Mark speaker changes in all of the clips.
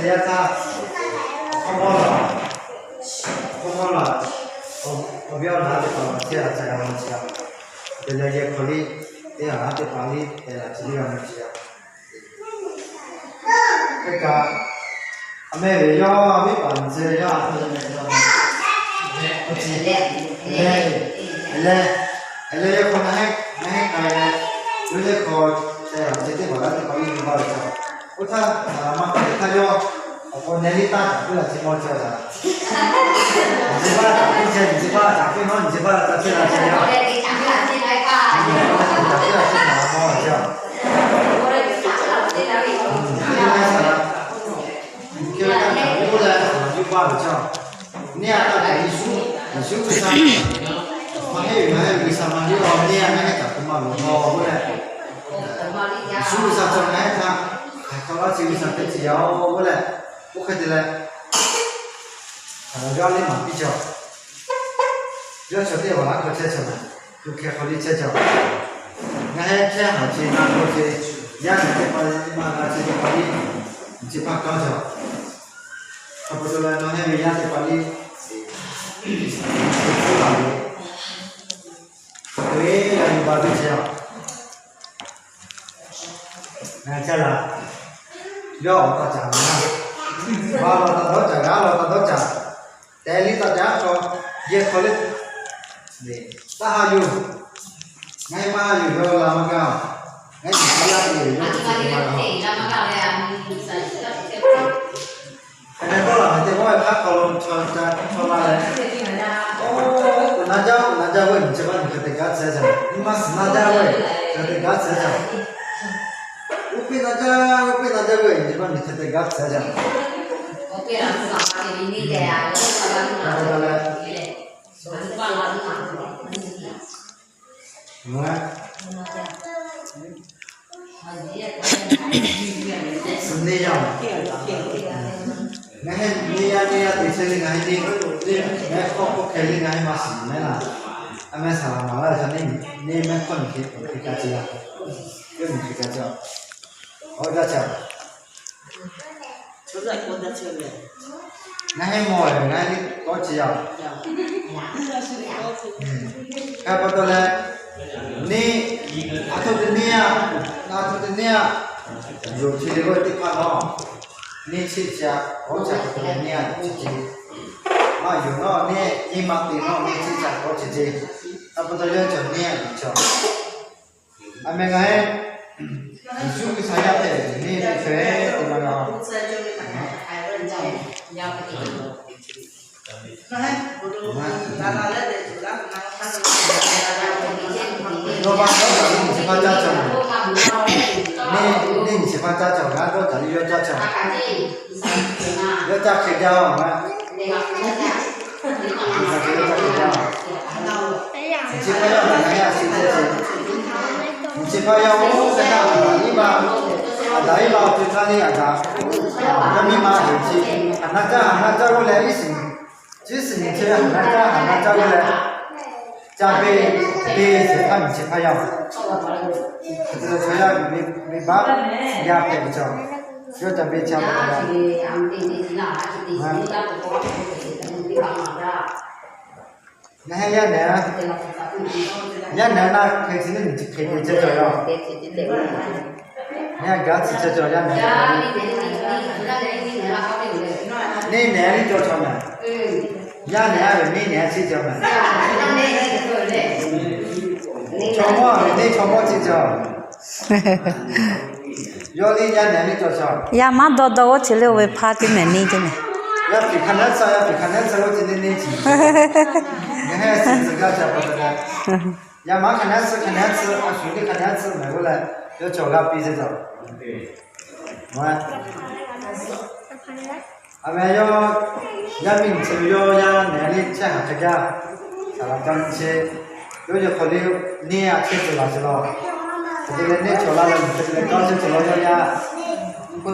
Speaker 1: 谁呀？他空包了，空包了，我不要拿这个，这样才让我吃。现在也可以，这样拿这把里，这样这里让我吃。这个，阿妹为要阿妹办这要，我知，来，要可能还开，有些可这样，这些我拿这把里面包着。我他妈他要。我年龄大，不了，鸡毛叫的。你这把打飞机，你这把打飞猫，你这把打飞了，这样。我给你打飞了，进来吧。打飞了，进来了，猫叫。我给你打飞了，进来了。你给我看看，我来两句话的叫，你啊，大你说为啥？我还有为啥嘛？你老你啊，还讲什么？我来。你说为啥叫来他？他老是为啥不只要我来？我看起来，要你嘛比较，要晓得我哪个车程呢？就开好的车程，我还开好去拿过去，两年就把你妈拿去就把你去把搞着，差不多了，那还没两年把你出哪里？对，要你把这些，那这了，要我到家了。mà nó chả gá nó chả té lý ta chả cho ye khó lên để ta ha yu ngay mà yu rồi làm cao ngay chỉ là để nó cái này có là cái gọi khác còn cho là đấy na ra vậy chỉ bạn cái cái sẽ chẳng nhưng mà na ra vậy cái cái sẽ chẳng upi na ra vậy chỉ bạn cái cái sẽ chẳng
Speaker 2: Oke, langsung apa ini deh ya?
Speaker 1: Seni yang, ni thì seni ngay đi, ngay kok kali ngay masih, mana? Ame salah malah jadi ni me kon kita aja, kita aja, oh aja. Ngay mồi ngay đi có chiều cái bắt đầu là ni thôi thì nia rồi chỉ để gọi tiếp vào ni chỉ chả có chả có nia chỉ mà dù nó ni im mặc thì nó ni chỉ chả có chỉ bắt đầu lên chọn nia chọn anh em ngay chú cái sai nhất thì ni thuế thì mà nó nó bắt đầu là mình sẽ phát ra chồng nên mình sẽ phát ra chồng nó có thể đưa ra chồng đưa ra khi giao mà mình sẽ đưa ra khi giao mình sẽ phát ra mình nghe mình sẽ phát ra cái nào mà đi vào đấy vào từ xa đi à cả nó mi mà hiểu chi nó ra cái này chỉ是你这样那这个嘞加倍是他们去拍药这个材料没把压配不着要加倍加那还要呢那开始你就可以这种药你看牙齿这种要呢你年龄多长呢呀年有每年几交呢长毛几交要你呀年龄多长
Speaker 3: 呀妈多我去了会怕的没你的呢
Speaker 1: 要比看那少我今天年纪你还是自个家不得了呀妈看那吃兄弟看那吃买过来要找个比这种完阿妹要民族要年龄这样这个啥了讲些有就考虑你啊确实了是了这个你做了这个高兴做了呀不喏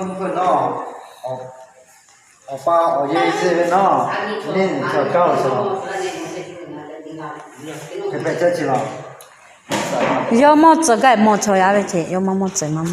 Speaker 1: 爸爷这个喏你就高是了还别着急了
Speaker 3: 要么这个么抽呀的去要么这么